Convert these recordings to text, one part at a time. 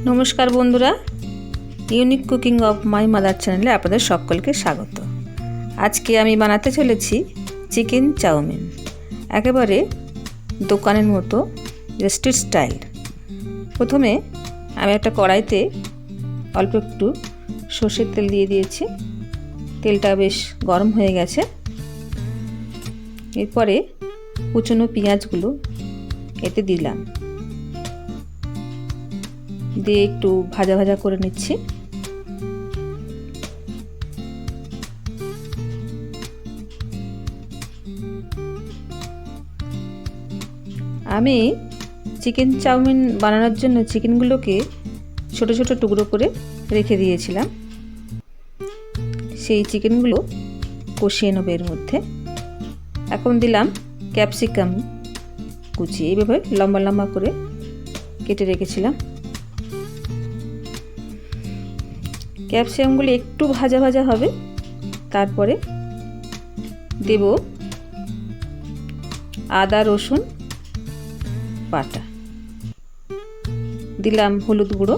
নমস্কার বন্ধুরা, unique cooking of my mother চ্যানেলে আপনাদের সকলকে স্বাগত। আজকে আমি বানাতে চলেছি চিকেন চাউমিন, একেবারে দোকানের মতো রেস্টুরেন্ট স্টাইল। প্রথমে আমি একটা কড়াইতে অল্প একটু সর্ষের তেল দিয়ে দিয়েছি। তেলটা বেশ গরম হয়ে গেছে। এরপরে কুচনো পেঁয়াজগুলো এতে দিলাম, দিয়ে একটু ভাজা ভাজা করে নিচ্ছি। আমি চিকেন চাউমিন বানানোর জন্য চিকেনগুলোকে ছোট ছোট টুকরো করে রেখে দিয়েছিলাম। সেই চিকেনগুলো কষিয়ে নেব এর মধ্যে। এখন দিলাম ক্যাপসিকাম কুচি, এইভাবে লম্বা লম্বা করে কেটে রেখেছিলাম। ক্যাপসিকামগুলি একটু ভাজা ভাজা হবে, তারপরে দেব আদা রসুন বাটা, দিলাম হলুদ গুঁড়ো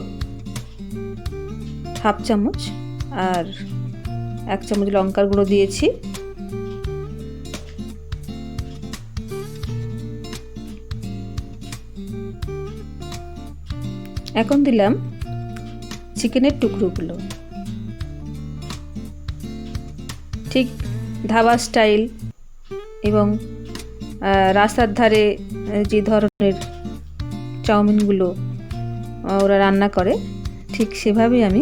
হাফ চামচ, আর 1 চামচ লঙ্কার গুঁড়ো দিয়েছি। এখন দিলাম চিকেনের টুকরোগুলো, ঠিক ধাবা স্টাইল এবং রাস্তার ধারে যে ধরনের চাউমিনগুলো ওরা রান্না করে, ঠিক সেভাবেই আমি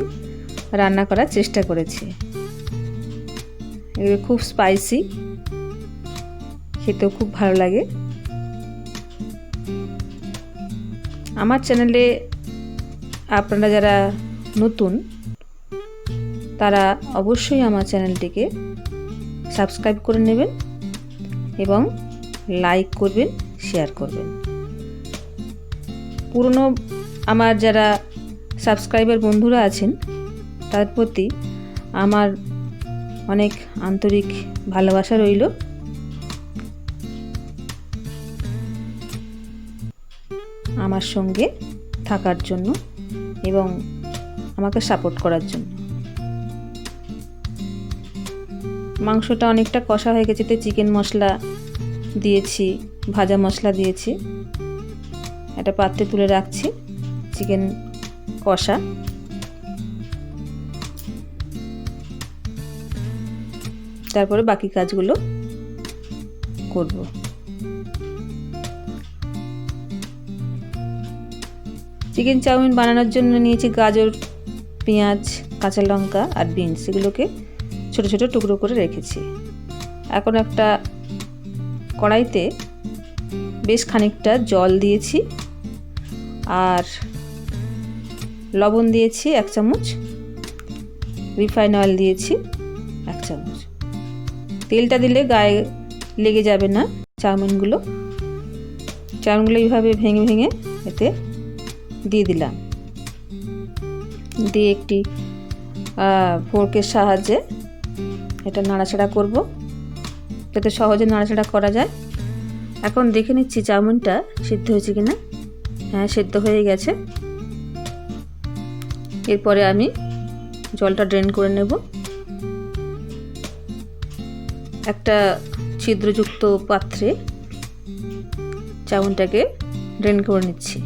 রান্না করার চেষ্টা করেছি। এগুলো খুব স্পাইসি, খেতেও খুব ভালো লাগে। আমার চ্যানেলে আপনারা যারা নতুন, তারা অবশ্যই আমার চ্যানেলটিকে সাবস্ক্রাইব করে নেবেন এবং লাইক করবেন, শেয়ার করবেন। পুরনো আমার যারা সাবস্ক্রাইবার বন্ধুরা আছেন, তার প্রতি আমার অনেক আন্তরিক ভালোবাসা রইল। আমার সঙ্গে থাকার জন্য এবং আমাকে সাপোর্ট করার জন্য। মাংসটা অনেকটা কষা হয়ে গেছে, চিকেন মশলা দিয়েছি, ভাজা মশলা দিয়েছি। একটা পাত্রে তুলে রাখছি চিকেন কষা। তারপরে বাকি কাজগুলো করব। চিকেন চাউমিন বানানোর জন্য নিয়েছি গাজর, পেঁয়াজ, কাঁচা লঙ্কা আর বিনস। এগুলোকে ছোট ছোট টুকরো করে রেখেছি। এখন একটা কড়াইতে বেশ খানিকটা জল দিয়েছি, আর লবণ দিয়েছি 1 চামচ, রিফাইন অয়েল দিয়েছি 1 চামচ। তেলটা দিলে গায়ে লেগে যাবে না চাউমিনগুলো। এইভাবে ভেঙে ভেঙে এতে দিয়ে দিলাম। দিয়ে একটি ফোর্কের সাহায্যে এটা নাড়াচাড়া করব, যাতে সহজে নাড়াচাড়া করা যায়। এখন দেখে নিচ্ছি চাউমিনটা সিদ্ধ হয়েছে কিনা। হ্যাঁ, সিদ্ধ হয়ে গেছে। এরপরে আমি জলটা ড্রেন করে নেব। একটা ছিদ্রযুক্ত পাত্রে চাউমিনটাকে ড্রেন করে নিচ্ছি,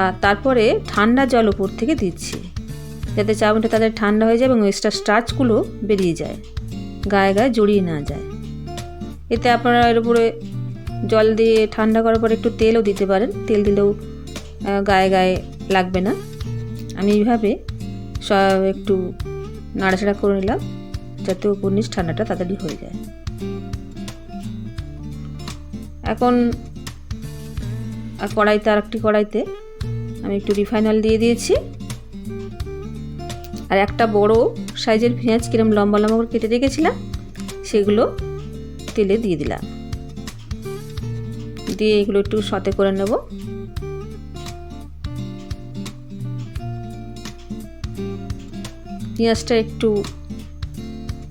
আর তারপরে ঠান্ডা জল উপর থেকে দিচ্ছি, যাতে চাউমিনটা তাদের ঠান্ডা হয়ে যায় এবং এক্সট্রা স্টার্চগুলো বেরিয়ে যায়, গায়ে গায়ে জড়িয়ে না যায়। এতে আপনারা এর উপরে জল দিয়ে ঠান্ডা করার পরে একটু তেলও দিতে পারেন। তেল দিলেও গায়ে গায়ে লাগবে না। আমি এইভাবে সব একটু নাড়াচাড়া করে নিলাম, যাতে উপর নিচ ঠান্ডাটা তাড়াতাড়ি হয়ে যায়। এখন কড়াইতে, আরেকটি কড়াইতে আমি একটু রিফাইন অয়েল দিয়ে দিয়েছি, আর একটা বড় সাইজের পেঁয়াজ কিরম লম্বা লম্বা করে কেটে রেখেছিলাম, সেগুলো তেলে দিয়ে দিলাম। দিয়ে এগুলো একটু সতে করে নেব। পেঁয়াজটা একটু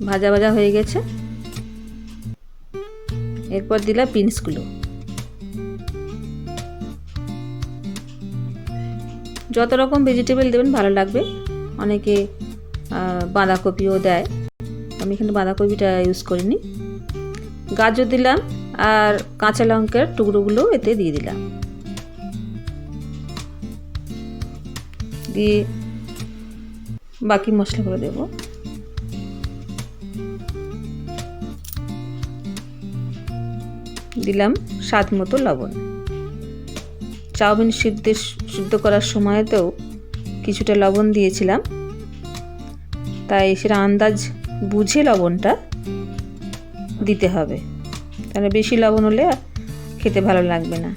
ভাজা ভাজা হয়ে গেছে। এরপর দিলাম বিনসগুলো। যত রকম ভেজিটেবল দেবেন ভালো লাগবে। অনেকে বাঁধাকপিও দেয়, আমি এখানে বাঁধাকপিটা ইউজ করিনি। গাজর দিলাম আর কাঁচা লঙ্কার টুকরোগুলো এতে দিয়ে দিলাম, দিয়ে বাকি মশলাগুলো দেব। দিলাম স্বাদ মতো লবণ। চাউমিন সিদ্ধ করার সময়তেও কিছুটা লবণ দিয়েছিলাম, তাই সেটা আন্দাজ বুঝে লবণটা দিতে হবে, তাহলে বেশি লবণ হলে খেতে ভালো লাগবে না।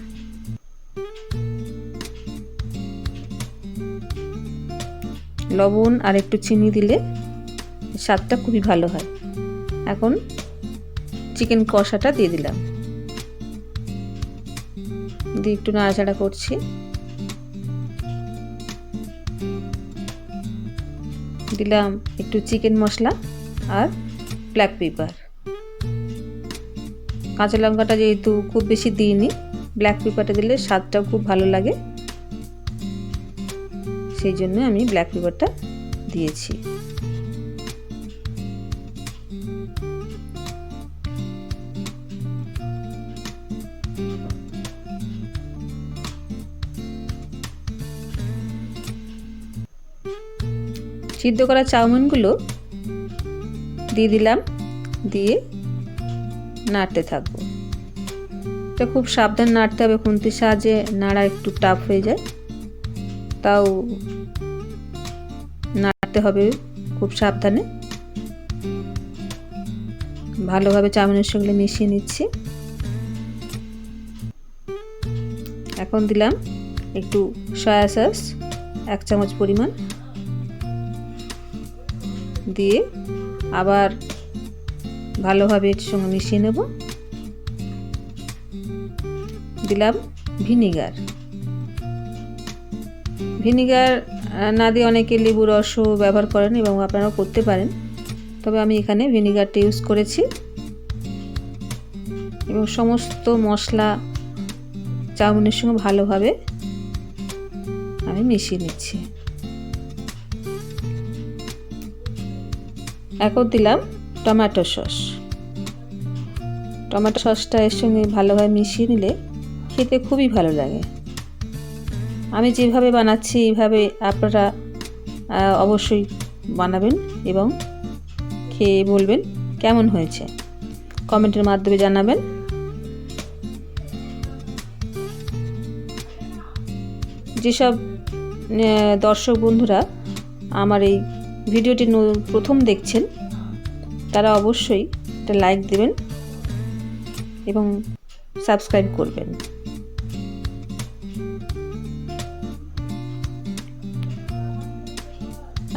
লবণ আর একটু চিনি দিলে স্বাদটা খুবই ভালো হয়। এখন চিকেন কষাটা দিয়ে দিলাম, দিয়ে একটু নাড়াচাড়া করছি। দিলাম একটু চিকেন মশলা আর ব্ল্যাক পেপার। কাঁচা লঙ্কাটা যেহেতু খুব বেশি দিইনি, ব্ল্যাক পেপারটা দিলে স্বাদটাও খুব ভালো লাগে, সেই জন্য আমি ব্ল্যাক পেপারটা দিয়েছি। সিদ্ধ করা চাউমিনগুলো দিয়ে দিলাম, দিয়ে নাড়তে থাকবো। এটা খুব সাবধান নাড়তে হবে, খুন্তির সাহায্যে নাড়া একটু টাফ হয়ে যায়, তাও নাড়তে হবে খুব সাবধানে। ভালোভাবে চাউমিনের সঙ্গে মিশিয়ে নিচ্ছি। এখন দিলাম একটু সয়া সস 1 চামচ পরিমাণ, দিয়ে আবার ভালোভাবে এর সঙ্গে মিশিয়ে নেব। দিলাম ভিনিগার। ভিনিগার না দিয়ে অনেকে লেবু রসও ব্যবহার করেন এবং আপনারাও করতে পারেন, তবে আমি এখানে ভিনিগারটা ইউজ করেছি। এবং সমস্ত মশলা চাউমিনের সঙ্গে ভালোভাবে আমি মিশিয়ে নিচ্ছি। এখন দিলাম টমেটো সস। টমেটো সসটা এর সঙ্গে ভালোভাবে মিশিয়ে নিলে খেতে খুবই ভালো লাগে। আমি যেভাবে বানাচ্ছি এইভাবে আপনারা অবশ্যই বানাবেন এবং খেয়ে বলবেন কেমন হয়েছে, কমেন্টের মাধ্যমে জানাবেন। যেসব দর্শক বন্ধুরা আমার এই ভিডিওটি প্রথম দেখছেন, তারা অবশ্যই একটা লাইক দেবেন এবং সাবস্ক্রাইব করবেন।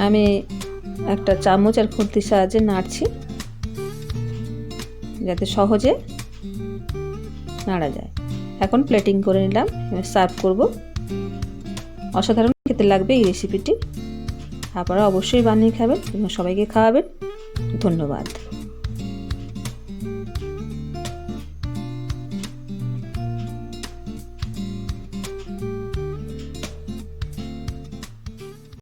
আমি একটা চামচ আর খুন্তির সাহায্যে নাড়ছি, যাতে সহজে নাড়া যায়। এখন প্লেটিং করে নিলাম, সার্ভ করব। অসাধারণ খেতে লাগবে এই রেসিপিটি। আপনারা অবশ্যই বানিয়ে খাবেন এবং সবাইকে খাওয়াবেন। ধন্যবাদ।